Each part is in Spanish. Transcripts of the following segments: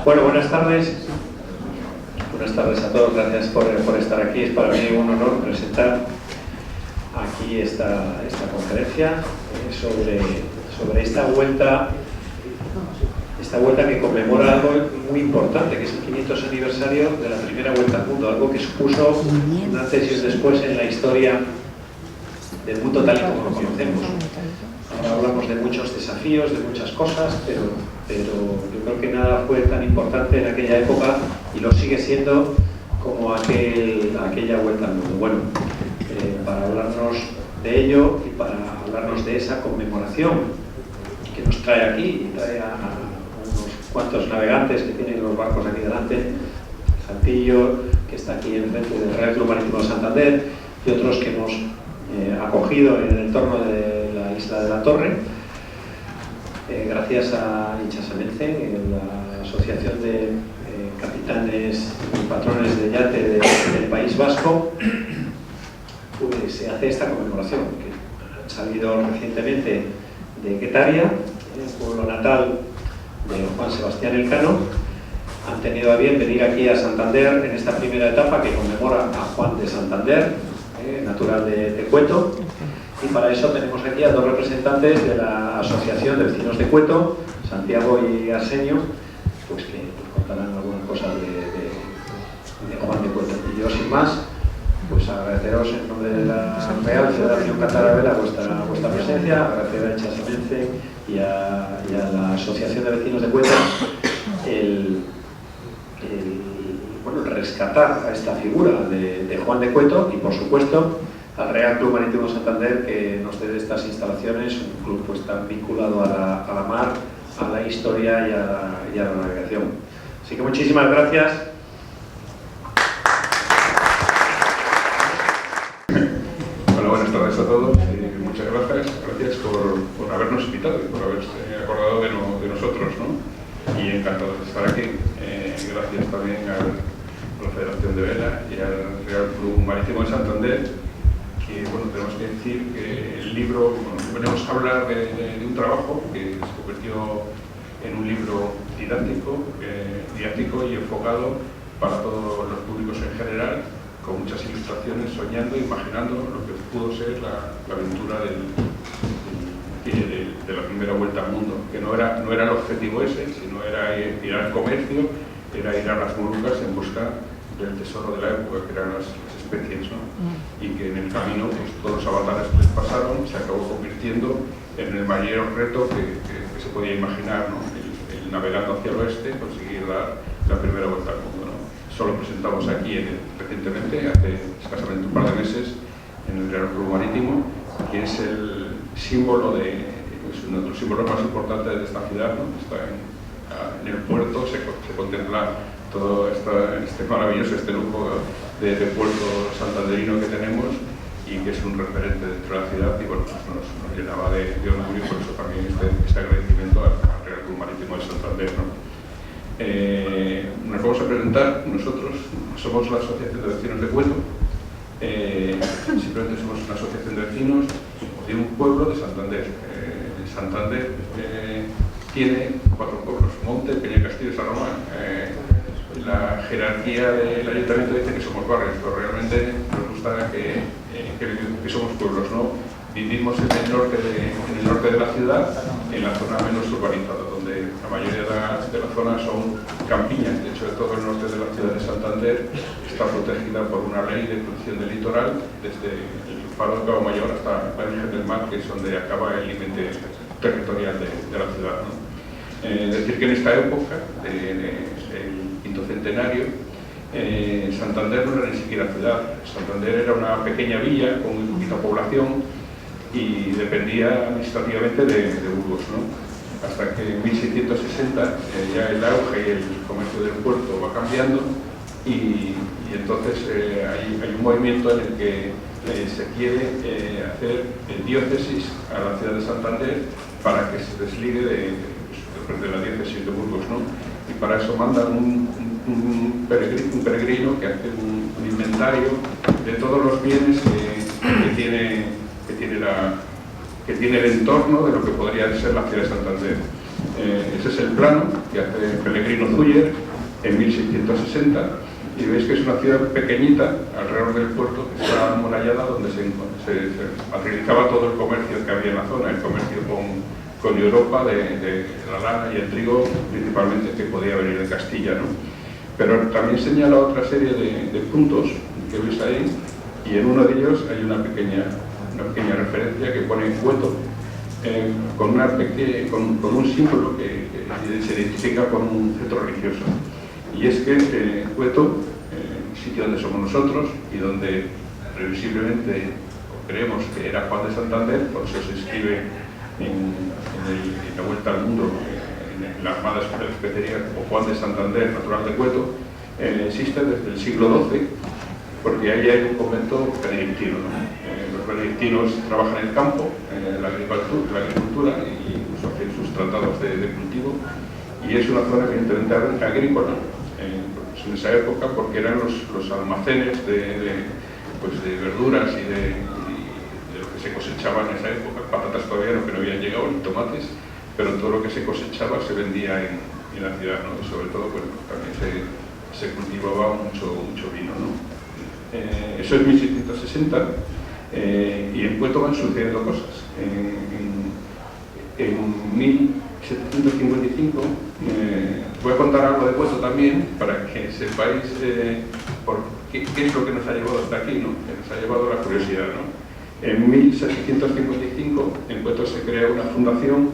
Bueno, buenas tardes. Buenas tardes a todos. Gracias por estar aquí. Es para mí un honor presentar aquí esta conferencia sobre esta vuelta que conmemora algo muy importante, que es el 500 aniversario de la primera vuelta al mundo, algo que supuso un antes y un después en la historia del mundo tal y como lo conocemos. Ahora hablamos de muchos desafíos, de muchas cosas, pero yo creo que nada fue tan importante en aquella época y lo sigue siendo como aquella vuelta al mundo. Bueno, para hablarnos de ello y para hablarnos de esa conmemoración que nos trae aquí y trae a unos cuantos navegantes que tienen los barcos aquí delante, Santillo, que está aquí enfrente del Real Club Marítimo de Santander, y otros que hemos acogido en el entorno de la isla de la Torre, gracias a Itxasamense, la Asociación de Capitanes y Patrones de Yate del País Vasco, pues se hace esta conmemoración, que ha salido recientemente de Guetaria, el pueblo natal de Juan Sebastián Elcano. Han tenido a bien venir aquí a Santander en esta primera etapa que conmemora a Juan de Santander, natural de Cueto, y para eso tenemos aquí a dos representantes de la Asociación de Vecinos de Cueto, Santiago y Arsenio, pues que contarán algunas cosas de Juan de Cueto. Y yo, sin más, pues agradeceros en nombre de la Real Federación Catalana vuestra presencia, agradecer a Itxasamense y a la Asociación de Vecinos de Cueto rescatar a esta figura de Juan de Cueto y, por supuesto, al Real Club Marítimo Santander, que nos dé estas instalaciones, un club pues tan vinculado a la mar, a la historia y a la navegación. Así que muchísimas gracias. Hola, buenas tardes a todos. Muchas gracias por habernos invitado y por haberse acordado de nosotros, ¿no? Y encantados de estar aquí. Gracias también a la Federación de Vela y al Real Club Marítimo de Santander, que bueno, tenemos que decir que el libro, venimos a hablar de un trabajo que se convirtió en un libro didáctico y enfocado para todos los públicos en general, con muchas ilustraciones, soñando, imaginando lo que pudo ser la aventura de la primera vuelta al mundo, que no era el objetivo ese, sino era ir al comercio, era ir a las Molucas en busca del tesoro de la época, que eran las especies, ¿no? Y que en el camino, pues, todos los avatares que les pasaron se acabó convirtiendo en el mayor reto que se podía imaginar, ¿no? El navegando hacia el oeste, conseguir la primera vuelta al mundo, ¿no? Solo presentamos aquí recientemente, hace escasamente un par de meses, en el Real Club Marítimo, que es el símbolo es uno de los símbolos más importantes de esta ciudad, ¿no? Está en el puerto, se contempla todo este maravilloso, lujo de puerto santanderino que tenemos y que es un referente dentro de la ciudad, y bueno, pues nos llenaba de orgullo, y por eso también este agradecimiento al Real Club Marítimo de Santander, ¿no? Nos vamos a presentar. Nosotros somos la Asociación de Vecinos de Cueto. Simplemente somos una asociación de vecinos de un pueblo de Santander. Santander tiene 4 pueblos: Monte, Peña Castillo y San Román. La jerarquía del ayuntamiento dice que somos barrios, pero realmente nos gusta que somos pueblos, ¿no? Vivimos en el norte de la ciudad, en la zona menos urbanizada, donde la mayoría de la zona son campiñas. De hecho, todo el norte de la ciudad de Santander está protegida por una ley de protección del litoral, desde el Faro de Cabo Mayor hasta la Virgen del Mar, que es donde acaba el límite territorial de la ciudad, ¿no? Decir que en esta época, el quinto centenario, Santander no era ni siquiera ciudad. Santander era una pequeña villa con muy poquita población y dependía administrativamente de Burgos, ¿no? Hasta que en 1660 ya el auge y el comercio del puerto va cambiando y entonces hay un movimiento en el que se quiere hacer diócesis a la ciudad de Santander para que se desligue de la diócesis de Burgos, ¿no? Y para eso mandan un peregrino que hace un inventario de todos los bienes que tiene el entorno de lo que podría ser la ciudad de Santander. Ese es el plano que hace Pellegrino Zuller en 1660, y veis que es una ciudad pequeñita alrededor del puerto, que está amurallada, donde se materializaba todo el comercio que había en la zona, el comercio con Europa de la lana y el trigo principalmente, que podía venir de Castilla, ¿no? Pero también señala otra serie de puntos que veis ahí, y en uno de ellos hay una pequeña referencia que pone Cueto, con un símbolo que se identifica con un centro religioso. Y es que Cueto, sitio donde somos nosotros y donde previsiblemente creemos que era Juan de Santander, por eso se escribe en la Vuelta al Mundo, en la Armada Especería, o Juan de Santander, natural de Cueto, existe desde el siglo XII, porque ahí hay un convento benedictino, ¿no? Los benedictinos trabajan en el campo, la agricultura, y incluso hacen sus tratados de cultivo, y es una zona evidentemente agrícola, en esa época, porque eran los almacenes de verduras y de lo que se cosechaba en esa época. Patatas todavía no, que no habían llegado, ni tomates, pero todo lo que se cosechaba se vendía en la ciudad, ¿no? Y sobre todo, pues, también se cultivaba mucho vino, ¿no? Eso es 1660, y en Cueto van sucediendo cosas. En 1755, voy a contar algo de Cueto también, para que sepáis qué es lo que nos ha llevado hasta aquí, ¿no? Que nos ha llevado la curiosidad, ¿no? En 1755, en Cueto se crea una fundación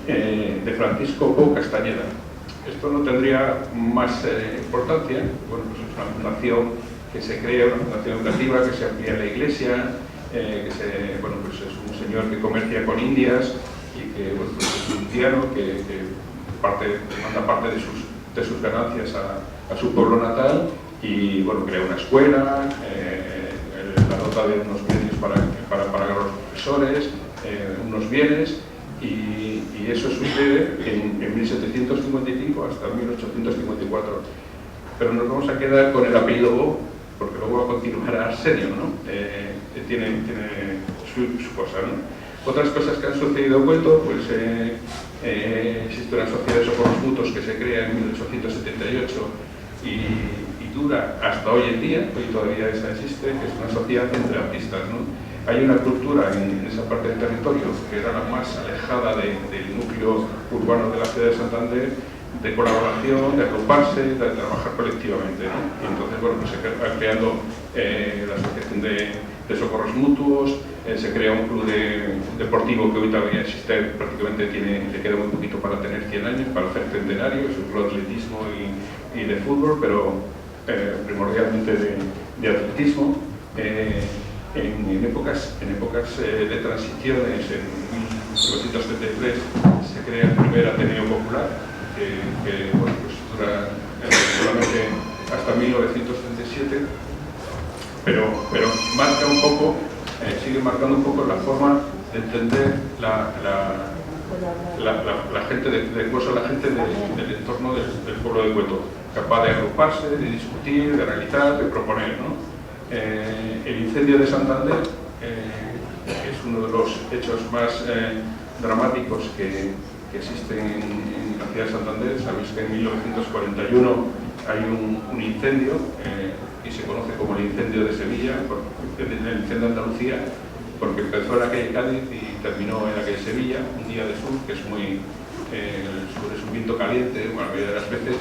de Francisco Pou Castañeda. Esto no tendría más importancia. Bueno, pues es una fundación que se crea, una fundación educativa, que se amplía en la iglesia, pues es un señor que comercia con Indias y que, bueno, pues es un cristiano que manda parte de sus ganancias a su pueblo natal, y bueno, crea una escuela, la dota de unos medios para pagar a los profesores, unos bienes, y eso sucede en 1755 hasta 1854. Pero nos vamos a quedar con el apellido Bo, porque luego va a continuar a Arsenio, ¿no? Tiene su cosa, ¿no? Otras cosas que han sucedido en Cueto, pues existe una sociedad de socorros mutuos que se crea en 1878 y dura hasta hoy en día. Hoy todavía esa existe, que es una sociedad entre artistas, ¿no? Hay una cultura en esa parte del territorio que era la más alejada del núcleo urbano de la ciudad de Santander, de colaboración, de agruparse, de trabajar colectivamente, ¿no? Y entonces, bueno, pues se va creando la Asociación de Socorros Mutuos, se crea un club deportivo que hoy todavía existe, prácticamente le queda muy poquito para tener 100 años, para hacer centenario, es un club de atletismo y de fútbol, pero primordialmente de atletismo. En épocas de transiciones, en 1973 se crea el primer Ateneo Popular, que bueno, pues dura solamente hasta 1937, pero marca un poco, sigue marcando un poco la forma de entender la gente, la gente del entorno del pueblo de Cueto, capaz de agruparse, de discutir, de realizar, de proponer, ¿no? El incendio de Santander es uno de los hechos más dramáticos que existen en la ciudad de Santander. Sabéis que en 1941 hay un incendio y se conoce como el incendio de Sevilla, el incendio de Andalucía, porque empezó en la calle Cádiz y terminó en la calle Sevilla, un día de sur, que es el sur es un viento caliente, la mayoría de las veces,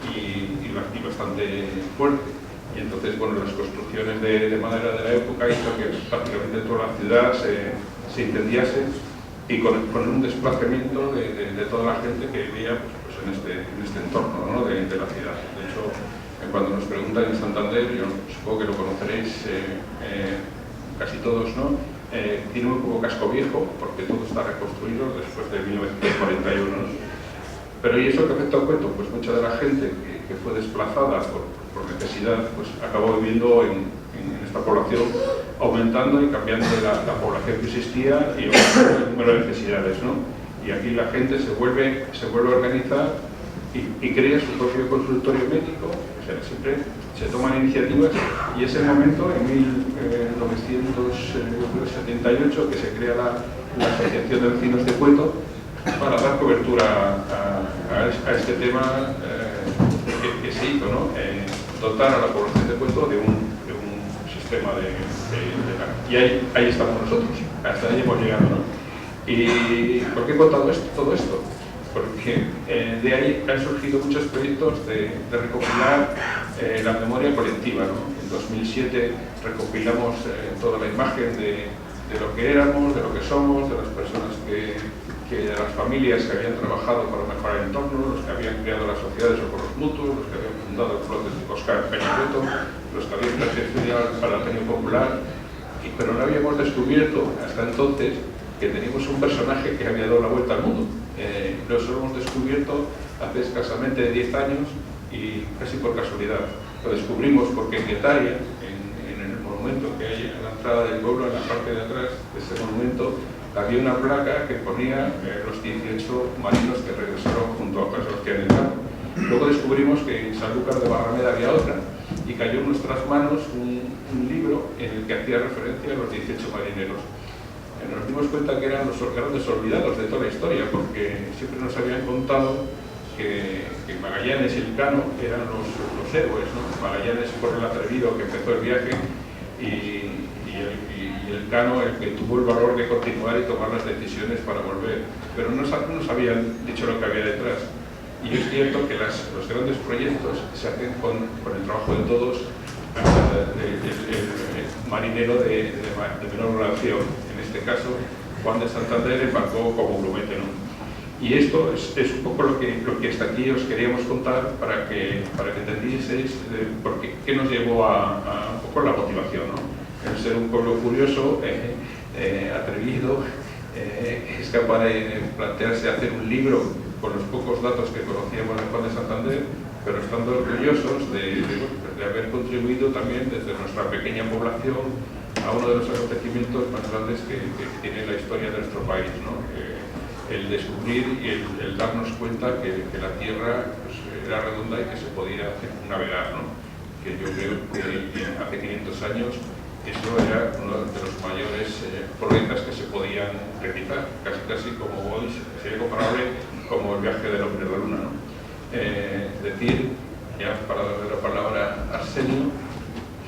y bastante fuerte. Y entonces, bueno, las construcciones de madera de la época hizo que prácticamente toda la ciudad se incendiase, y con un desplazamiento de toda la gente que vivía pues en este entorno, ¿no? de la ciudad. De hecho, cuando nos preguntan en Santander, yo supongo que lo conoceréis casi todos, ¿no? Tiene muy poco casco viejo, porque todo está reconstruido después de 1941, ¿no? Pero ¿y eso qué afecta a Cueto? Pues mucha de la gente que fue desplazada por necesidad, pues acabó viviendo en esta población, aumentando y cambiando la población que existía y aumentando el número de necesidades, ¿no? Y aquí la gente se vuelve a organizar y crea su propio consultorio médico. O sea, siempre se toman iniciativas, y es el momento, en 1978, que se crea la Asociación de Vecinos de Cueto, para dar cobertura a este tema que se hizo, ¿no? Dotar a la población de Cueto de un sistema y ahí estamos nosotros, hasta ahí hemos llegado, ¿no? ¿Y por qué he contado todo esto? Porque de ahí han surgido muchos proyectos de recopilar la memoria colectiva, ¿no? En 2007 recopilamos toda la imagen de lo que éramos, de lo que somos, de las personas de las familias que habían trabajado para mejorar el entorno, los que habían creado las sociedades o socorros mutuos, los que habían fundado el Flote de Oscar Peña-Cueto, los que habían estudiado para el Ateneo Popular, pero no habíamos descubierto hasta entonces que teníamos un personaje que había dado la vuelta al mundo. Lo hemos descubierto hace escasamente 10 años y casi por casualidad. Lo descubrimos porque en Guetaria, en el monumento que hay en la entrada del pueblo, en la parte de atrás de ese monumento, había una placa que ponía los 18 marinos que regresaron junto a Juan Sebastián Elcano. Luego descubrimos que en Sanlúcar de Barrameda había otra y cayó en nuestras manos un libro en el que hacía referencia a los 18 marineros. Nos dimos cuenta que eran los grandes olvidados de toda la historia, porque siempre nos habían contado que Magallanes y Elcano eran los héroes, ¿no? Magallanes por el atrevido que empezó el viaje y Elcano el que tuvo el valor de continuar y tomar las decisiones para volver, pero no nos habían dicho lo que había detrás. Y es cierto que los grandes proyectos se hacen con el trabajo de todos. El marinero de menor relación, en este caso Juan de Santander, embarcó como grumete, ¿no? Y esto es un poco lo que hasta aquí os queríamos contar para que entendieseis qué nos llevó a un poco la motivación, ¿no? El ser un pueblo curioso, atrevido, es capaz de plantearse hacer un libro con los pocos datos que conocíamos de Juan de Santander, pero estando orgullosos de haber contribuido también desde nuestra pequeña población a uno de los acontecimientos más grandes que tiene la historia de nuestro país, ¿no? El descubrir y el darnos cuenta que la Tierra pues, era redonda y que se podía navegar, ¿no? Que yo creo que hace 500 años eso era uno de los mayores proezas que se podían realizar, casi como hoy sería comparable como el viaje del hombre a la Luna, ¿no? Decir, ya para darle la palabra a Arsenio,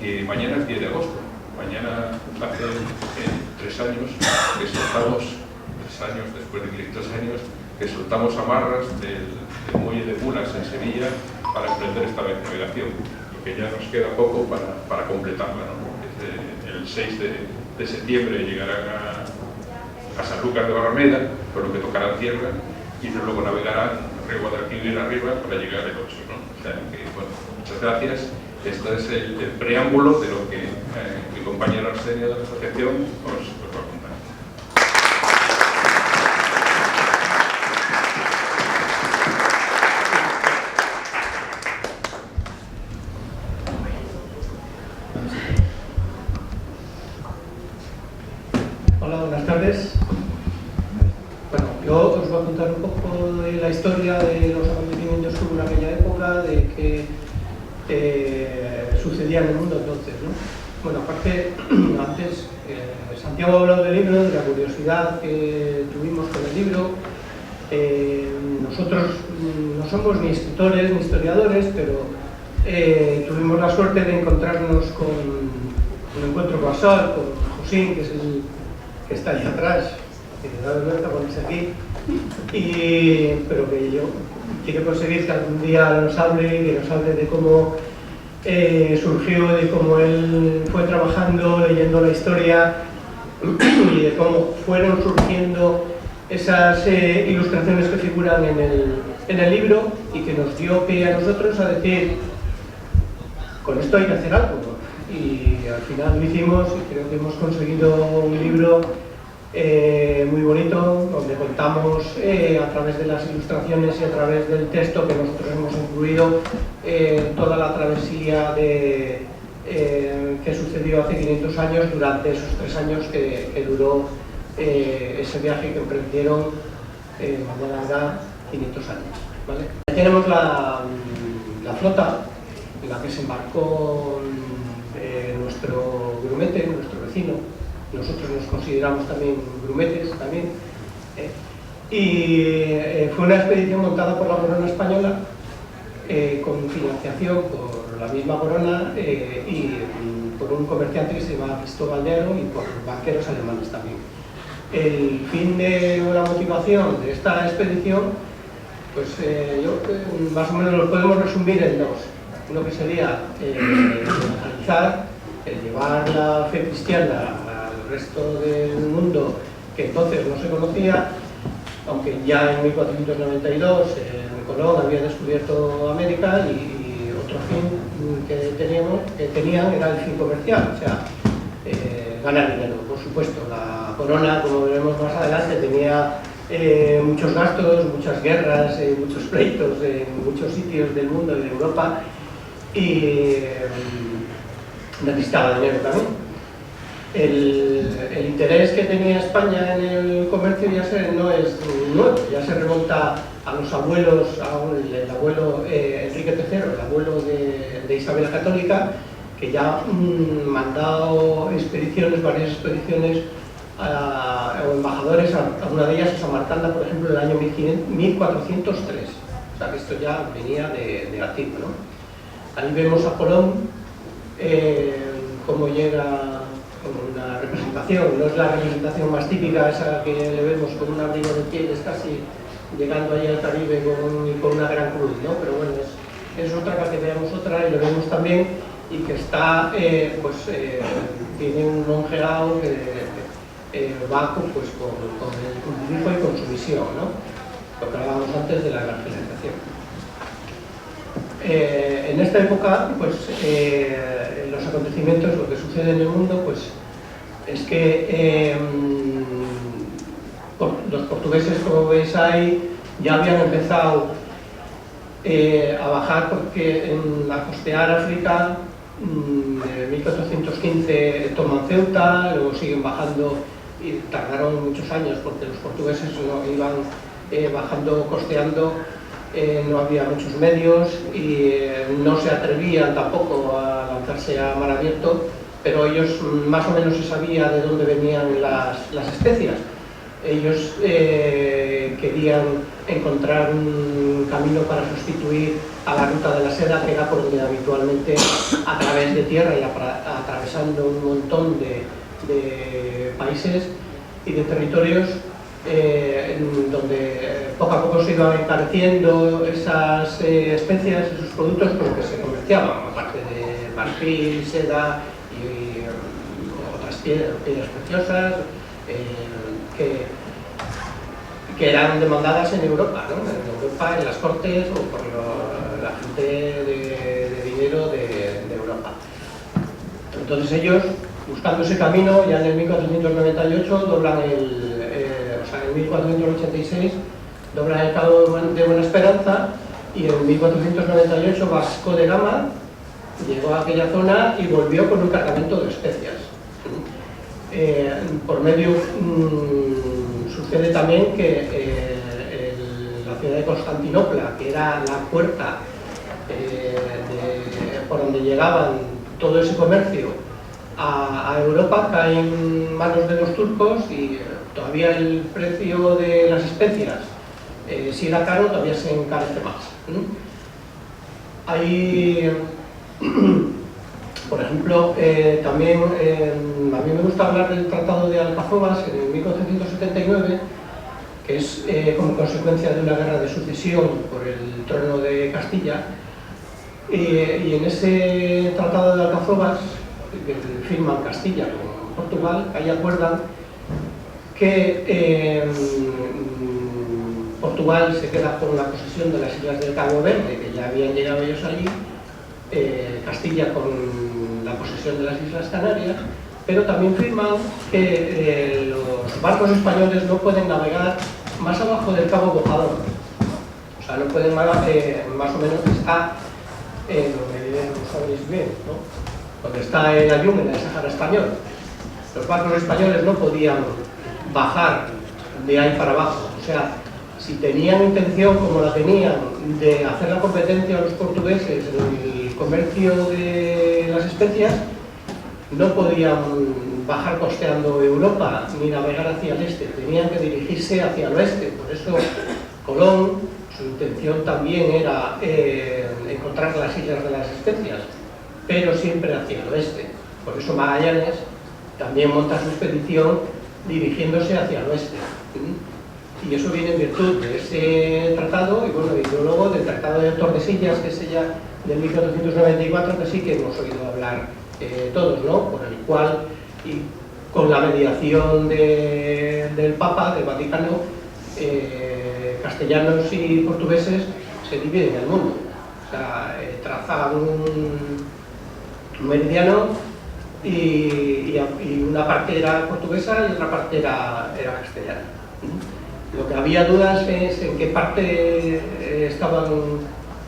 que mañana es 10 de agosto. Mañana hace 3 años que soltamos, 3 años después de 500 años, que soltamos amarras del muelle de Mulas en Sevilla para emprender esta navegación, y que ya nos queda poco para completarla, ¿no? El 6 de septiembre llegarán a Sanlúcar de Barrameda, con lo que tocará tierra, y luego navegarán río Guadalquivir arriba para llegar el 8, ¿no? O sea que, bueno, muchas gracias. Esto es el preámbulo de lo que mi compañero Arsenio de la asociación os va a contar. Hola, buenas tardes. Bueno, yo os voy a contar un poco de la historia de los acontecimientos que hubo en aquella época, de que sucedía en el mundo entonces, ¿no? Bueno, aparte, antes Santiago ha hablado del libro, de la curiosidad que tuvimos con el libro. Nosotros no somos ni escritores ni historiadores, pero tuvimos la suerte de encontrarnos con un encuentro casual con Josín, que es el que está ahí atrás, que da vergüenza ponerse aquí, pero que yo quiero conseguir que algún día nos hable de cómo surgió, de cómo él fue trabajando, leyendo la historia y de cómo fueron surgiendo esas ilustraciones que figuran en el libro, y que nos dio pie a nosotros a decir, con esto hay que hacer algo, ¿no? Y al final lo hicimos, y creo que hemos conseguido un libro muy bonito, donde contamos a través de las ilustraciones y a través del texto que nosotros hemos incluido toda la travesía que sucedió hace 500 años, durante esos 3 años que duró ese viaje que emprendieron, mañana hará 500 años, ¿vale? Aquí tenemos la flota en la que se embarcó nuestro grumete, nuestro vecino. Nosotros nos consideramos también grumetes, también. y fue una expedición montada por la corona española con financiación por la misma corona y por un comerciante que se llama Cristóbal de Haro y por banqueros alemanes también. El fin de la motivación de esta expedición, pues más o menos lo podemos resumir en dos. Uno que sería evangelizar, llevar la fe cristiana al resto del mundo que entonces no se conocía, aunque ya en 1492 Colón había descubierto América y otro fin que tenían era el fin comercial, o sea, ganar dinero. Por supuesto, la corona, como veremos más adelante, tenía muchos gastos, muchas guerras, muchos pleitos en muchos sitios del mundo y de Europa y necesitaba dinero también. El interés que tenía España en el comercio no es nuevo, ya se remonta a los abuelos, el abuelo Enrique III, el abuelo de Isabel la Católica, que ya mandado expediciones, varias expediciones o embajadores, a una de ellas a Samarcanda, por ejemplo, en el año 1403. O sea que esto ya venía de antiguo, ¿no? Ahí vemos a Colón cómo llega con una representación, no es la representación más típica, esa que le vemos con un abrigo de pieles casi llegando ahí al Caribe con una gran cruz, ¿no? Pero bueno, es otra para que veamos otra y lo vemos también y que está, tiene un monjeado que va con el crucifijo y con su misión, ¿no? Lo que hablábamos antes de la evangelización. En esta época, pues, los acontecimientos, lo que sucede en el mundo, pues, es que los portugueses, como veis ahí, ya habían empezado a bajar porque a costear África. En 1415 toman Ceuta, luego siguen bajando y tardaron muchos años porque los portugueses no iban bajando, costeando. No había muchos medios y no se atrevían tampoco a lanzarse a mar abierto, pero ellos más o menos se sabía de dónde venían las especias. Ellos querían encontrar un camino para sustituir a la ruta de la seda, que era por donde habitualmente, a través de tierra y atravesando un montón de países y de territorios, donde poco a poco se iban encareciendo esas especias, esos productos con los que se comerciaban, aparte de marfil, seda y otras piedras preciosas que eran demandadas en Europa, ¿no? En Europa, en las cortes o por la gente de dinero de Europa. Entonces ellos, buscando ese camino, ya en el 1498 doblan en 1486 doblan el Cabo de Buena Esperanza y en 1498 Vasco de Gama llegó a aquella zona y volvió con un cargamento de especias. Por medio sucede también que la ciudad de Constantinopla, que era la puerta por donde llegaban todo ese comercio a Europa, cae en manos de los turcos y todavía el precio de las especias, si era caro, todavía se encarece más. Hay, por ejemplo, también a mí me gusta hablar del Tratado de Alcazobas en 1479, que es como consecuencia de una guerra de sucesión por el trono de Castilla, y en ese Tratado de Alcazobas, que firman Castilla con Portugal, ahí acuerdan que Portugal se queda con la posesión de las islas del Cabo Verde, que ya habían llegado ellos allí, Castilla con la posesión de las Islas Canarias, pero también firman que los barcos españoles no pueden navegar más abajo del Cabo Bojador. O sea, no pueden navegar, más o menos está, lo sabéis bien, ¿no? Donde está el Ayun, en el Sáhara español. Los barcos españoles no podían bajar de ahí para abajo. O sea, si tenían intención, como la tenían, de hacer la competencia a los portugueses en el comercio de las especias, no podían bajar costeando Europa ni navegar hacia el este, tenían que dirigirse hacia el oeste. Por eso Colón, su intención también era encontrar las Islas de las Especias, pero siempre hacia el oeste. Por eso Magallanes también monta su expedición dirigiéndose hacia el oeste. Y eso viene en virtud de ese tratado, y bueno, y luego del Tratado de Tordesillas, que es ya del 1494, que sí que hemos oído hablar todos, ¿no? Por el cual, y con la mediación del Papa, del Vaticano, castellanos y portugueses se dividen el mundo. O sea, trazan un meridiano y una parte era portuguesa y otra parte era castellana. Lo que había dudas es en qué parte estaban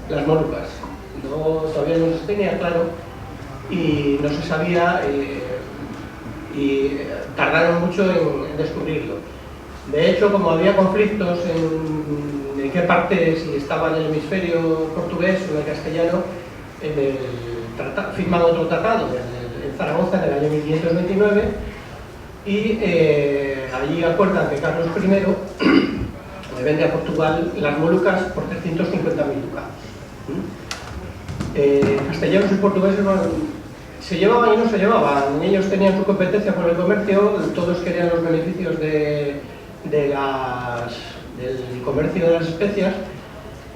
las Molucas. Todavía no se tenía claro y no se sabía y tardaron mucho en descubrirlo. De hecho, como había conflictos en qué parte, si estaba en el hemisferio portugués o en el castellano, firman otro tratado en Zaragoza en el año 1529 y allí acuerdan que Carlos I le vende a Portugal las Molucas por 350.000 ducados. Castellanos y portugueses se llevaban y no se llevaban. Ellos tenían su competencia por el comercio, todos querían los beneficios del comercio de las especias,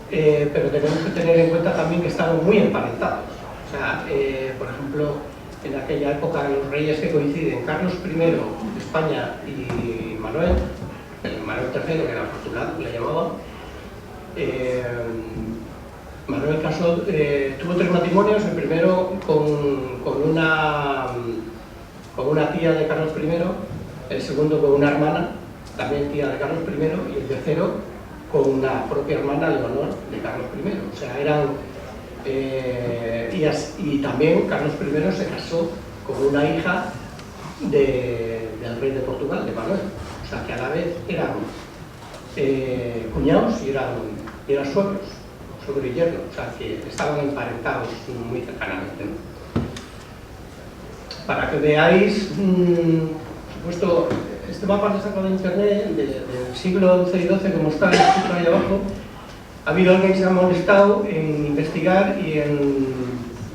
pero tenemos que tener en cuenta también que estaban muy emparentados. O sea, por ejemplo, en aquella época los reyes que coinciden, Carlos I de España y Manuel III, que era afortunado, le llamaban, Manuel casó, tuvo 3 matrimonios, el primero con una tía de Carlos I, el segundo con una hermana, también tía de Carlos I, y el tercero con una propia hermana, Leonor, de Carlos I. O sea, eran... y también Carlos I se casó con una hija del rey de Portugal, de Manuel. O sea, que a la vez eran cuñados y eran suegros, suegro y yerno. O sea, que estaban emparentados muy cercanamente, ¿no? Para que veáis, por supuesto, este mapa lo he sacado de internet del siglo XI y XII, como está escrito ahí abajo. Ha habido alguien que se ha molestado en investigar y en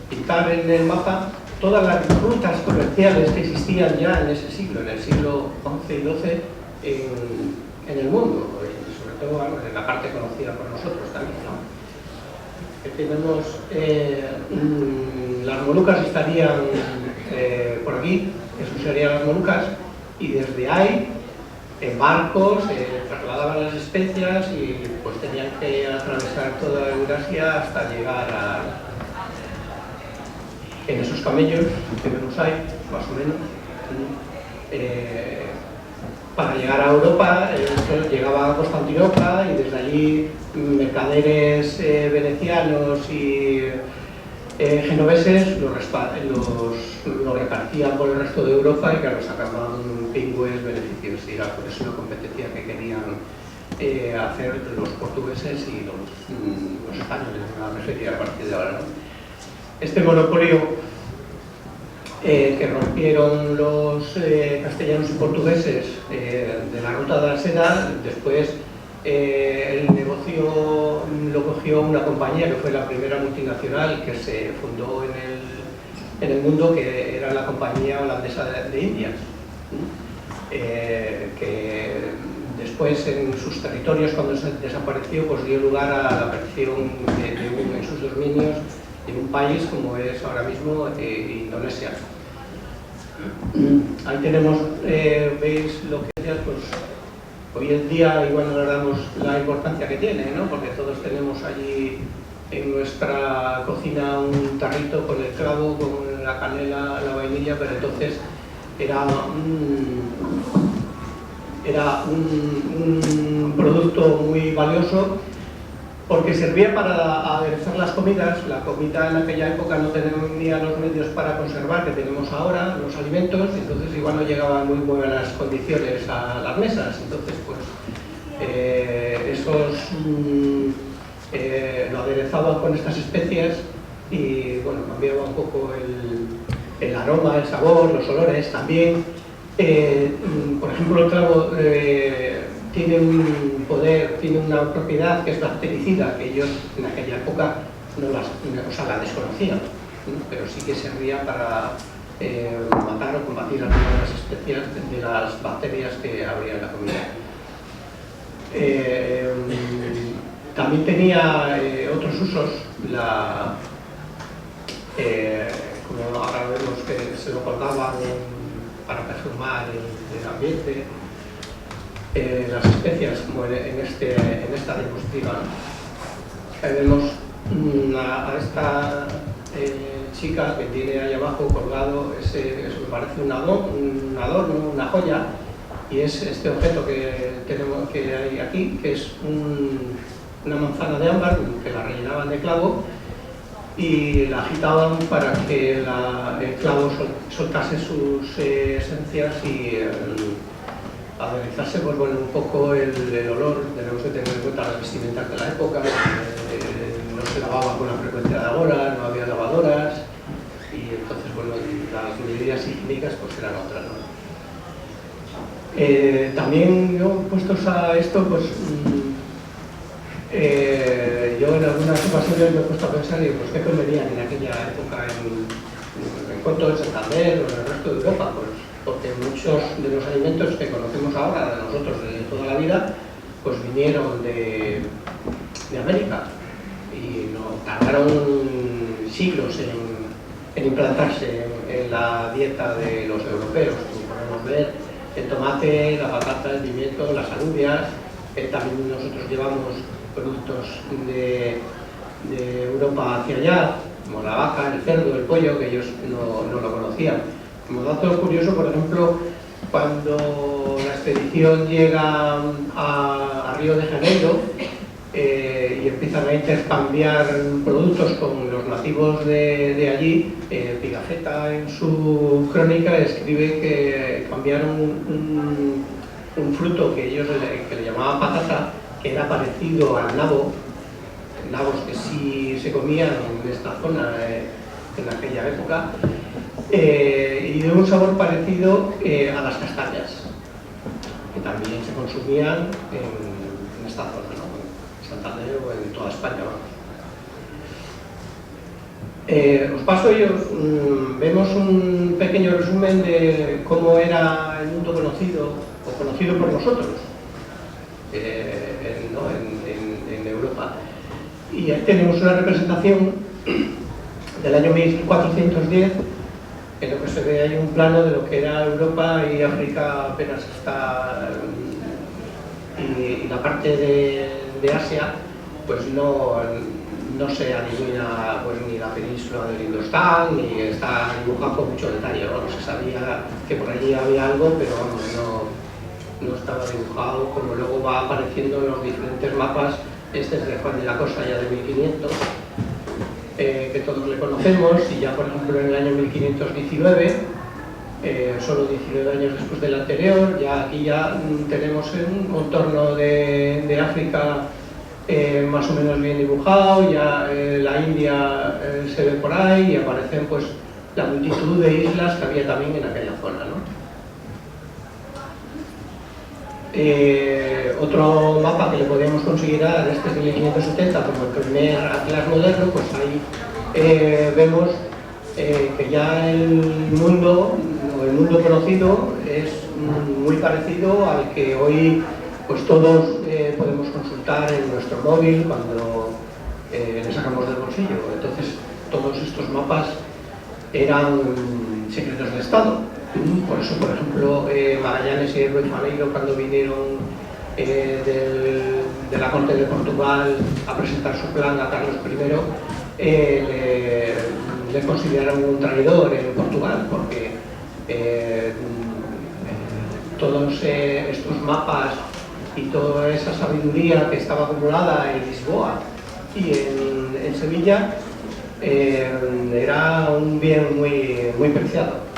pintar en el mapa todas las rutas comerciales que existían ya en ese siglo, en el siglo XI y XII en el mundo, y sobre todo en la parte conocida por nosotros también, ¿no? Que tenemos, las Molucas estarían por aquí, eso serían las Molucas, y desde ahí en barcos trasladaban las especias y pues tenían que atravesar toda Eurasia hasta llegar en esos camellos que vemos ahí, más o menos, para llegar a Europa. Llegaban a Constantinopla y desde allí mercaderes venecianos y genoveses los repartían por el resto de Europa y claro, sacaban pingües beneficios, y era por eso una competencia que querían hacer los portugueses y los españoles, me refería a partir de ahora, ¿no? Este monopolio que rompieron los castellanos y portugueses de la ruta de la seda, después el negocio lo cogió una compañía que fue la primera multinacional que se fundó en el mundo, que era la compañía holandesa de Indias, que después en sus territorios, cuando desapareció, pues dio lugar a la aparición en sus dominios en un país como es ahora mismo Indonesia. Ahí tenemos, veis lo que decías, pues hoy en día igual no le damos la importancia que tiene, ¿no? Porque todos tenemos allí en nuestra cocina un tarrito con el clavo, con la canela, la vainilla, pero entonces era un producto muy valioso porque servía para aderezar las comidas. La comida en aquella época no tenía los medios para conservar que tenemos ahora, los alimentos, entonces igual no llegaban muy buenas condiciones a las mesas. Entonces, pues, lo aderezaban con estas especias y, bueno, cambiaba un poco el aroma, el sabor, los olores también. Por ejemplo, el clavo tiene un poder, tiene una propiedad que es bactericida, que ellos en aquella época la desconocían, ¿no? Pero sí que servía para matar o combatir algunas de las especies de las bacterias que habría en la comida. También tenía otros usos, como ahora vemos que se lo colgaban para perfumar el ambiente. Las especias, como en esta diapositiva, ¿no? Ahí vemos a esta chica que tiene ahí abajo colgado, eso me parece un adorno, una joya, y es este objeto que hay aquí, que es una manzana de ámbar que la rellenaban de clavo y la agitaban para que el clavo soltase sus esencias y aderezarse, pues bueno, un poco el olor. Tenemos que tener en cuenta las vestimentas de la época, no se lavaba con la frecuencia de ahora, no había lavadoras, y entonces, bueno, las medidas higiénicas pues eran otras, ¿no? También yo, puestos a esto, pues yo en algunas ocasiones me he puesto a pensar, digo, pues qué comerían en aquella época en Coto de Santander o en el resto de Europa, pues porque muchos de los alimentos que conocemos ahora, de nosotros de toda la vida, pues vinieron de América y no tardaron siglos en implantarse en la dieta de los europeos. Como podemos ver, el tomate, la patata, el pimiento, las alubias, también nosotros llevamos productos de Europa hacia allá, como la vaca, el cerdo, el pollo, que ellos no lo conocían. Como dato curioso, por ejemplo, cuando la expedición llega a Río de Janeiro y empiezan a intercambiar productos con los nativos de allí, Pigafetta en su crónica escribe que cambiaron un fruto que ellos le llamaban patata, que era parecido al nabos que sí se comían en esta zona en aquella época, y de un sabor parecido a las castañas, que también se consumían en esta zona, ¿no? En Santander o en toda España, vamos. Os paso ellos, vemos un pequeño resumen de cómo era el mundo conocido, o conocido por nosotros, en Europa. Y ahí tenemos una representación del año 1410, en lo que se ve ahí un plano de lo que era Europa y África apenas está, y la parte de Asia, pues no se adivina pues ni la península del Indostán, ni está dibujado con mucho detalle, ¿no? Se sabía que por allí había algo, pero vamos, no estaba dibujado como luego va apareciendo en los diferentes mapas. Este es de Juan de la Cosa, ya de 1500, que todos le conocemos, y ya por ejemplo en el año 1519, solo 19 años después del anterior, aquí ya tenemos un contorno de África más o menos bien dibujado, ya la India se ve por ahí y aparecen pues la multitud de islas que había también en aquella zona, ¿no? Otro mapa que le podíamos considerar, este es de 1570, como el primer atlas moderno, pues ahí vemos que ya el mundo conocido es muy parecido al que hoy pues todos podemos consultar en nuestro móvil cuando le sacamos del bolsillo. Entonces todos estos mapas eran secretos de Estado. Por eso, por ejemplo, Magallanes y Ruiz Maneiro, cuando vinieron de la corte de Portugal a presentar su plan a Carlos I, le consideraron un traidor en Portugal, porque todos estos mapas y toda esa sabiduría que estaba acumulada en Lisboa y en Sevilla era un bien muy preciado.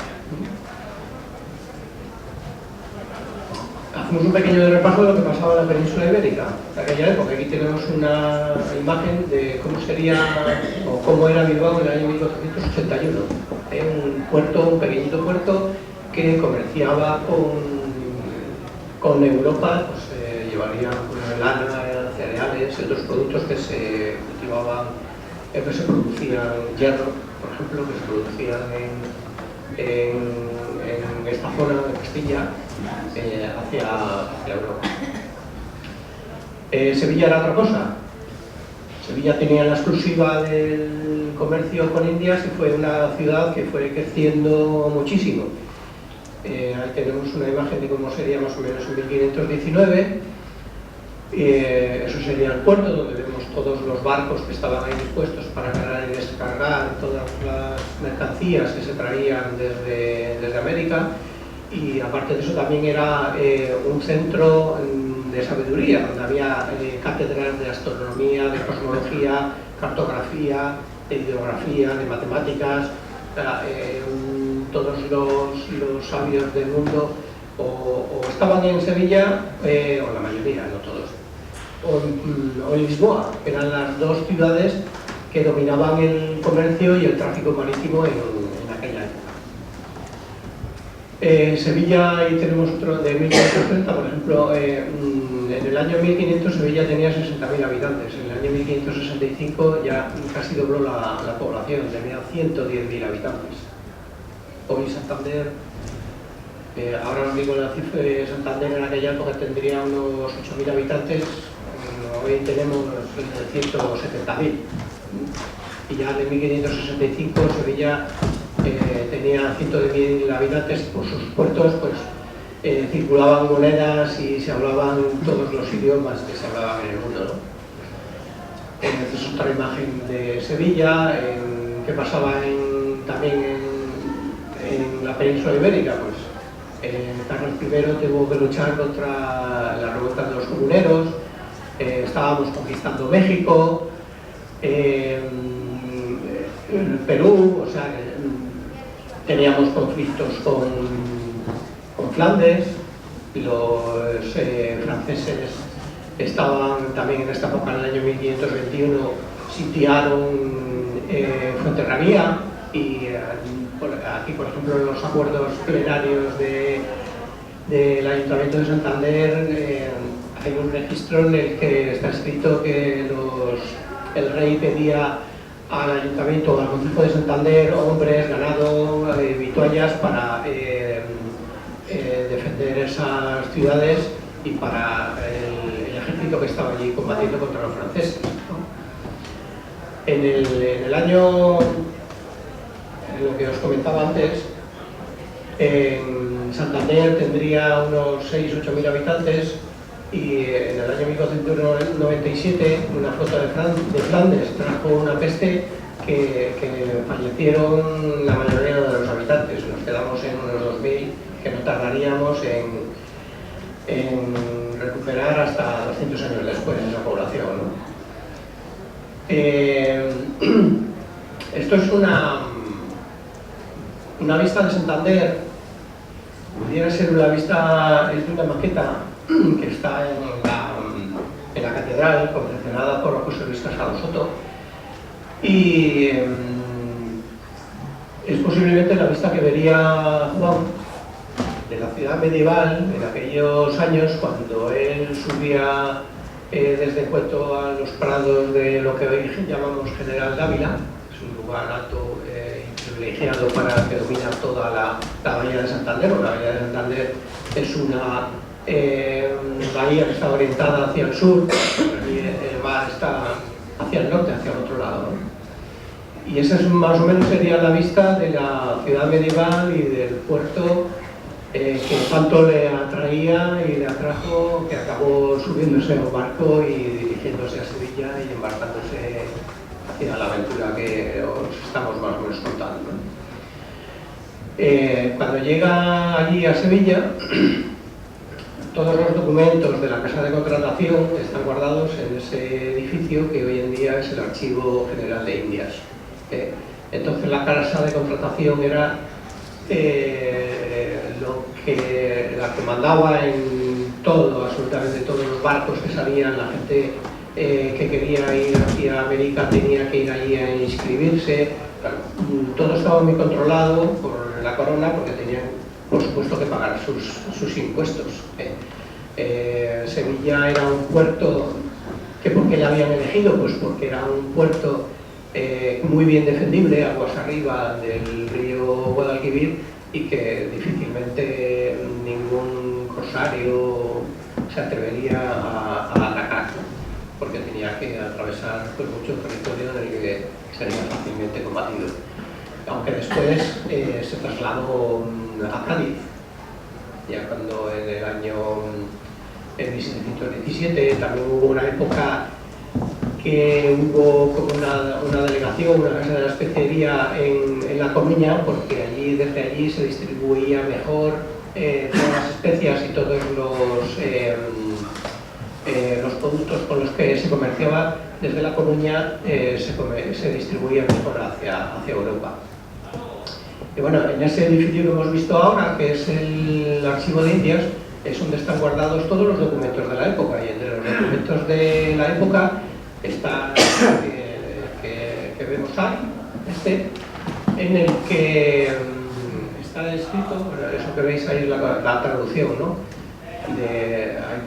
Hacemos un pequeño repaso de lo que pasaba en la península ibérica de aquella época. Aquí tenemos una imagen de cómo sería o cómo era Bilbao en el año 1481. Un puerto, un pequeñito puerto que comerciaba con Europa, pues llevaría lana, cereales y otros productos que se cultivaban, que se producían hierro, por ejemplo, que se producían en esta zona de Castilla hacia Europa. Sevilla era otra cosa. Sevilla tenía la exclusiva del comercio con Indias y fue una ciudad que fue creciendo muchísimo. Ahí tenemos una imagen de cómo sería más o menos en 1519. Eso sería el puerto, donde vemos todos los barcos que estaban ahí dispuestos para cargar y descargar todas las mercancías que se traían desde América. Y aparte de eso también era un centro de sabiduría, donde había cátedras de astronomía, de cosmología, cartografía, de hidrografía, de matemáticas. Todos los sabios del mundo o estaban en Sevilla, o la mayoría, no todos, o en Lisboa. Eran las dos ciudades que dominaban el comercio y el tráfico marítimo en aquella época. Sevilla, ahí tenemos otro de 1530, por ejemplo, en el año 1500 Sevilla tenía 60.000 habitantes, en el año 1565 ya casi dobló la población, tenía 110.000 habitantes. Hoy Santander, ahora no digo la cifra de Santander, en aquella época tendría unos 8.000 habitantes, hoy tenemos 170.000. Y ya en 1565 Sevilla tenía 110.000 habitantes, por sus puertos pues circulaban monedas y se hablaban todos los idiomas que se hablaban en el mundo, ¿no? Esta es otra imagen de Sevilla, que pasaba también en la península ibérica. Pues Carlos I tuvo que luchar contra la revuelta de los comuneros, estábamos conquistando México, Perú, o sea, teníamos conflictos con Flandes, y los franceses estaban también en esta época, en el año 1521, sitiaron Fuenterrabía, y aquí, por ejemplo, en los acuerdos plenarios del Ayuntamiento de Santander hay un registro en el que está escrito que el rey pedía al Ayuntamiento, al Concejo de Santander, hombres, ganado, vituallas para defender esas ciudades y para el ejército que estaba allí combatiendo contra los franceses, ¿no? En el año, en lo que os comentaba antes, en Santander tendría unos 6.000 o 8.000 habitantes, y en el año 1497 una flota de Flandes trajo una peste que fallecieron la mayoría de los habitantes. Nos quedamos en unos 2.000 que no tardaríamos en recuperar hasta 200 años después de esa población, ¿no? Esto es una vista de Santander. Pudiera ser una vista, es una maqueta que está en la catedral, confeccionada por José Luis Casado Soto, y es posiblemente la vista que vería Juan de la ciudad medieval en aquellos años, cuando él subía desde Cueto a los prados de lo que hoy llamamos General Dávila. Es un lugar alto y privilegiado para que domina toda la bahía de Santander. La bahía de Santander es una bahía que está orientada hacia el sur, y el mar está hacia el norte, hacia el otro lado, ¿no? Y esa es más o menos sería la vista de la ciudad medieval y del puerto que tanto le atraía y le atrajo, que acabó subiéndose a un barco y dirigiéndose a Sevilla y embarcándose hacia la aventura que os estamos más o menos contando, ¿no? Cuando llega allí a Sevilla, todos los documentos de la Casa de Contratación están guardados en ese edificio que hoy en día es el Archivo General de Indias. Entonces la Casa de Contratación era la que mandaba en todo, absolutamente todos los barcos que salían. La gente que quería ir hacia América tenía que ir allí a inscribirse. Claro, todo estaba muy controlado por la corona, porque tenían por supuesto que pagar sus impuestos. Sevilla era un puerto que, ¿por qué la habían elegido? Pues porque era un puerto muy bien defendible, aguas arriba del río Guadalquivir, y que difícilmente ningún corsario se atrevería a atacar, ¿no? Porque tenía que atravesar pues, mucho territorio en el que sería fácilmente combatido. Aunque después se trasladó a Cádiz, ya cuando en el año 1717 también hubo una época que hubo como una delegación, una casa de la especería en La Coruña, porque desde allí se distribuía mejor todas las especias y todos los productos con los que se comerciaba desde La Coruña se distribuían mejor hacia Europa. Y bueno, en ese edificio que hemos visto ahora, que es el Archivo de Indias, es donde están guardados todos los documentos de la época, y entre los documentos de la época está que vemos ahí, en el que está escrito, bueno, eso que veis ahí es la traducción, ¿no? Ahí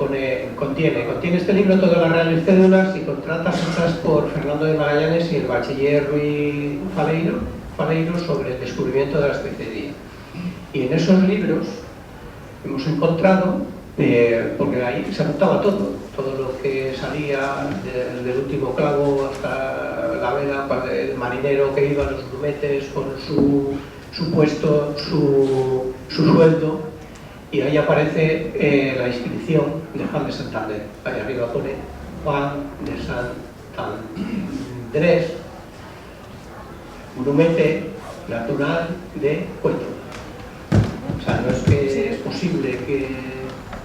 contiene este libro todas las reales cédulas y contratas hechas por Fernando de Magallanes y el bachiller Ruiz Faleiro sobre el descubrimiento de la especería. Y en esos libros hemos encontrado, porque ahí se anotaba todo lo que salía desde el último clavo hasta la vela, el marinero que iba a los grumetes con su puesto, su sueldo, y ahí aparece la inscripción de Juan de Santander. Ahí arriba pone Juan de Santander, grumete natural de Cueto. O sea, no es que es posible que...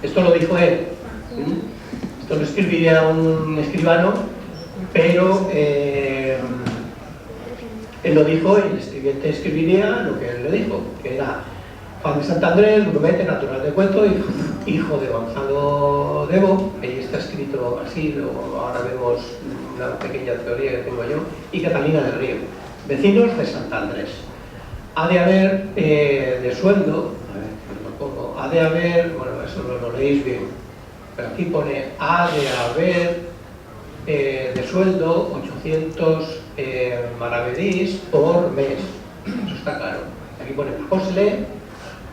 Esto lo dijo él. Esto lo escribiría un escribano, pero él lo dijo y el escribiente escribiría lo que él le dijo, que era Juan de Santander, grumete natural de Cueto, hijo de Gonzalo Debo. Ahí está escrito así, ahora vemos una pequeña teoría que tengo yo, y Catalina del Río, vecinos de Santander. Ha de haber de sueldo, ha de haber, bueno, eso lo leéis bien, pero aquí pone ha de haber de sueldo 800 maravedís por mes, eso está claro. Aquí pone Josle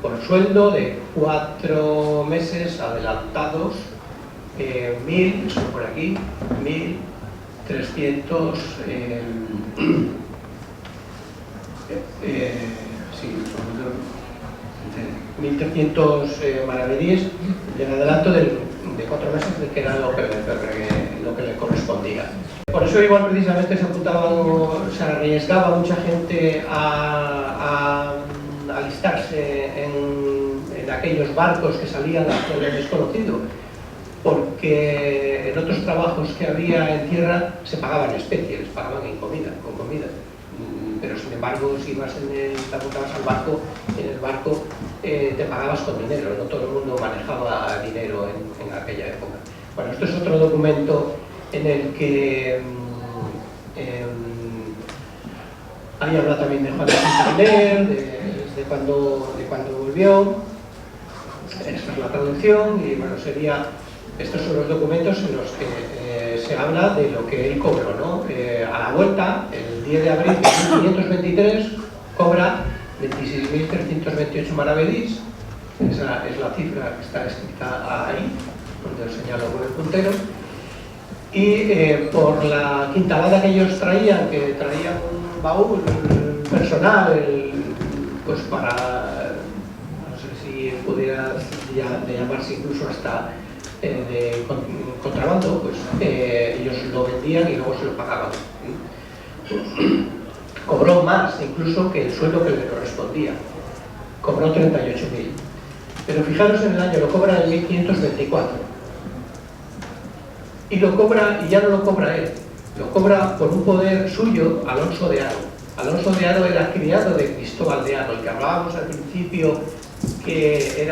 por sueldo de 4 meses adelantados, 1000, eso por aquí, 1300 1.300 maravedíes del adelanto de 4 meses, que era lo que le correspondía. Por eso igual precisamente se arriesgaba mucha gente a alistarse en aquellos barcos que salían hacia el desconocido, porque en otros trabajos que había en tierra se pagaban especies, les pagaban con comida. Pero sin embargo, si ibas te apuntabas al barco, en el barco te pagabas con dinero, no todo el mundo manejaba dinero en aquella época. Bueno, esto es otro documento en el que ahí habla también de Juan de Santander, de cuando volvió. Esta es la traducción y bueno, estos son los documentos en los que se habla de lo que él cobró, ¿no? A la vuelta, el 10 de abril de 1523, cobra 26.328 maravedís. Esa es la cifra que está escrita ahí, donde os señalo con el puntero. Y por la quintalada que ellos traían, que traían un baúl personal, pues para, no sé si pudiera llamarse incluso hasta de contrabando, pues ellos lo vendían y luego se lo pagaban. Cobró más incluso que el sueldo que le correspondía. Cobró 38.000. Pero fijaros en el año, lo cobra en 1524. Y lo cobra, y ya no lo cobra él, lo cobra por un poder suyo, Alonso de Haro. Alonso de Haro era criado de Cristóbal de Haro, el que hablábamos al principio, que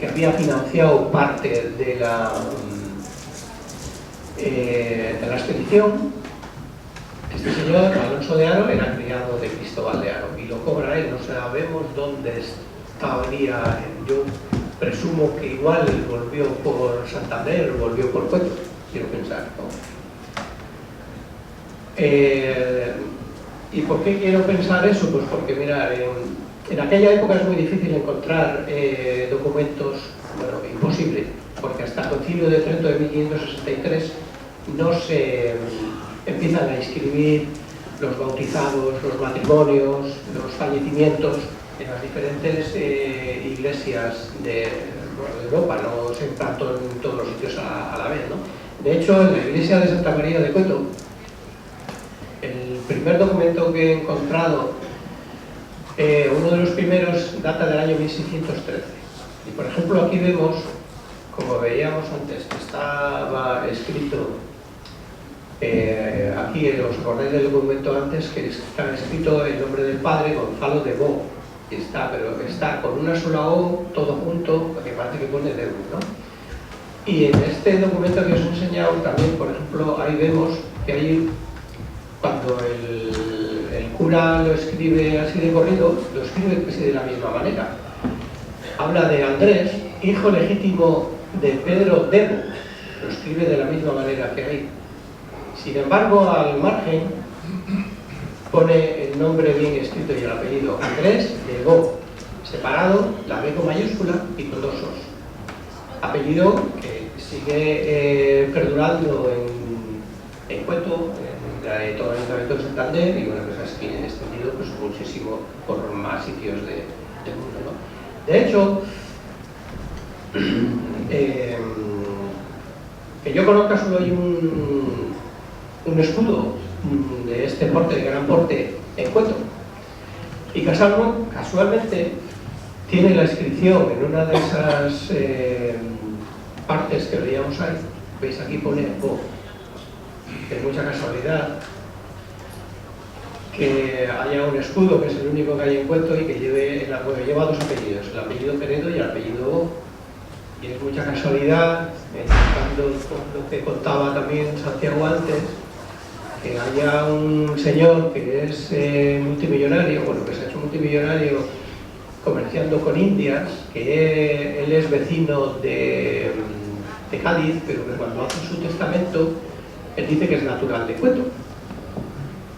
había financiado parte de la expedición. Este señor, Alonso de Haro, era criado de Cristóbal de Haro y lo cobra él, no sabemos dónde estaba al día. Yo presumo que igual volvió por Santander o volvió por Cueto, quiero pensar, ¿no? ¿Y por qué quiero pensar eso? Pues porque, mira, en aquella época es muy difícil encontrar documentos, bueno, imposible, porque hasta el Concilio de Trento de 1563 no se empiezan a inscribir los bautizados, los matrimonios, los fallecimientos en las diferentes iglesias de Europa, no se implantó en todos los sitios a la vez, ¿no? De hecho, en la iglesia de Santa María de Cueto, el primer documento que he encontrado, uno de los primeros, data del año 1613. Y por ejemplo, aquí vemos, como veíamos antes, que estaba escrito, aquí os acordáis del documento antes, que estaba escrito el nombre del padre, Gonzalo de Bo, pero está con una sola O, todo junto, que parece que pone Deu, ¿no? Y en este documento que os he enseñado también, por ejemplo, ahí vemos que hay, cuando el cura lo escribe así de corrido, lo escribe casi de la misma manera. Habla de Andrés, hijo legítimo de Pedro Debo, lo escribe de la misma manera que ahí. Sin embargo, al margen pone el nombre bien escrito y el apellido, Andrés Debo, separado, la B con mayúscula y con dos os. Apellido que sigue perdurando en Cueto, en todo el Ayuntamiento de Santander, y bueno, pues así extendido pues muchísimo por más sitios del mundo, ¿no? De hecho, que yo conozca, solo hay un escudo de este porte, de gran porte, en Cueto, y casualmente tiene la inscripción en una de esas partes que veíamos ahí, veis aquí pone Bo, que es mucha casualidad que haya un escudo, que es el único que hay en Cueto, y que lleva dos apellidos, el apellido Peredo y el apellido Bo. Y es mucha casualidad, lo que contaba también Santiago antes, que haya un señor que es multimillonario, bueno, que se ha hecho multimillonario comerciando con Indias, que él es vecino de Cádiz, pero que cuando hace su testamento, él dice que es natural de Cueto.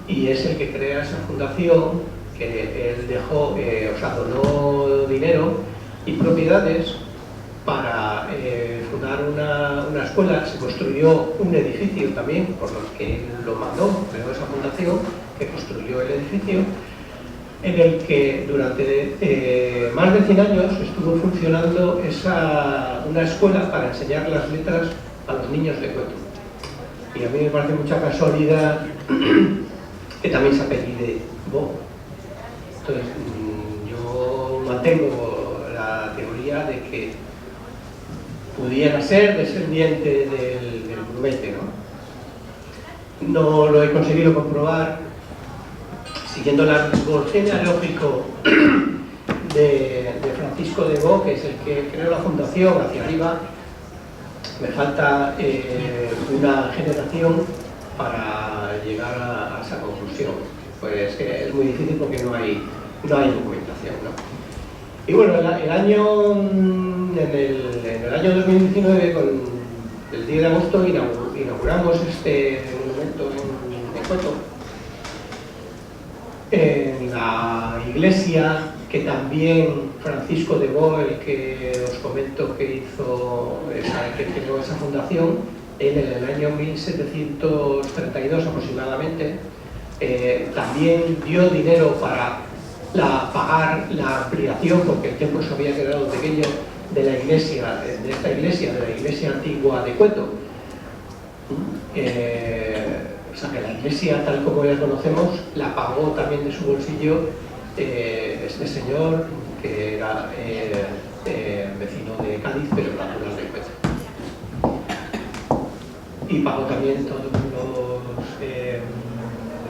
Y es el que crea esa fundación, que él dejó, donó dinero y propiedades para fundar una escuela. Se construyó un edificio también, por lo que él lo mandó, creó esa fundación, que construyó el edificio, en el que durante más de 100 años estuvo funcionando una escuela para enseñar las letras a los niños de Cueto. Y a mí me parece mucha casualidad que también se apellide Bo. Entonces, yo mantengo la teoría de que pudiera ser descendiente del grumete, ¿no? No lo he conseguido comprobar siguiendo el árbol genealógico de Francisco de Bo, que es el que creó la fundación, hacia arriba. Me falta una generación para llegar a esa conclusión. Pues es muy difícil porque no hay documentación, ¿no? Y bueno, en el año 2019, el 10 de agosto, inauguramos este monumento en Cueto, en la iglesia que también Francisco de Bo, el que os comento que creó esa fundación, en el año 1732 aproximadamente, también dio dinero para pagar la ampliación, porque el templo se había quedado pequeño, de la iglesia, de la iglesia antigua de Cueto. O sea que la iglesia, tal como la conocemos, la pagó también de su bolsillo este señor, que era vecino de Cádiz, pero natural de Cueto. Y pagó también todos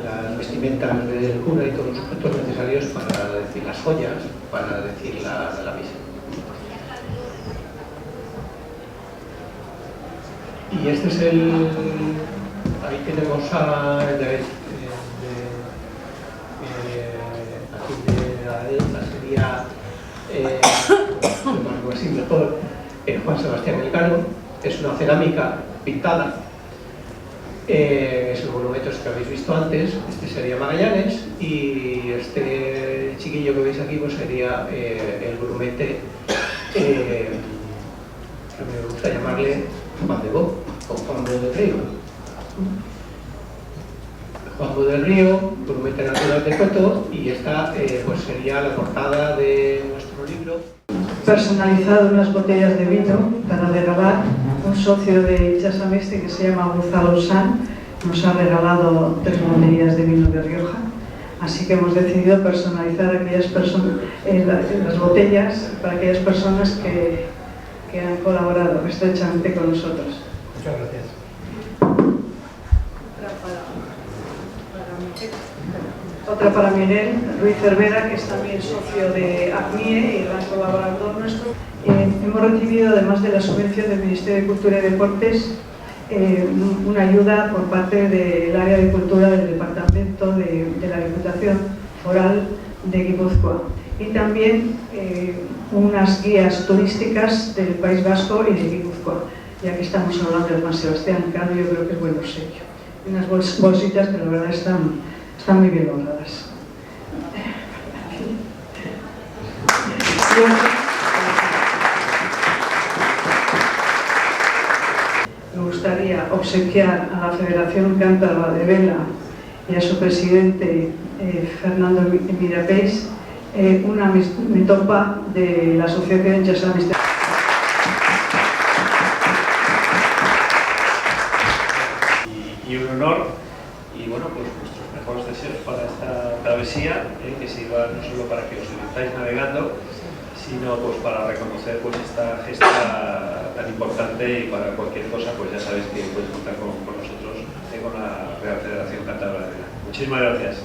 las vestimentas del cura y todos los objetos necesarios para decir las joyas, para decir la misa. Y este es ahí tenemos aquí de la derecha sería llamarlo así mejor, Juan Sebastián Elcano. Es una cerámica pintada. Es el monumento que habéis visto antes. Este sería Magallanes y este chiquillo que veis aquí pues sería el grumete, que me gusta llamarle Juan de Bo o Juan Bo del Río. Juan Bo del Río, grumete natural de Coto, y esta pues sería la portada de nuestro libro. Personalizado unas botellas de vino para regalar. Un socio de Itxasameste que se llama Gonzalo San nos ha regalado 3 botellas de vino de Rioja, así que hemos decidido personalizar aquellas las botellas para aquellas personas que han colaborado estrechamente con nosotros. Muchas gracias. Otra para Miguel Ruiz Cervera, que es también socio de ACMIE y gran colaborador nuestro. Hemos recibido, además de la subvención del Ministerio de Cultura y Deportes, una ayuda por parte del área de cultura del Departamento de la Diputación Foral de Guipúzcoa, y también unas guías turísticas del País Vasco y de Guipúzcoa, ya que estamos hablando de Juan Sebastián Elcano. Yo creo que es buen obsequio. Unas bolsitas que la verdad están muy bien logradas. Me gustaría obsequiar a la Federación Cántabra de Vela y a su presidente Fernando Mirapeix una metopa de la Asociación Itxasameste. Y un honor, y bueno, pues nuestros mejores deseos para esta travesía, que sirva no solo para que os divirtáis navegando, sino pues para reconocer pues esta gesta tan importante, y para cualquier cosa pues ya sabéis que podéis contar con nosotros, con la Real Federación Cántabra de Vela. Muchísimas gracias.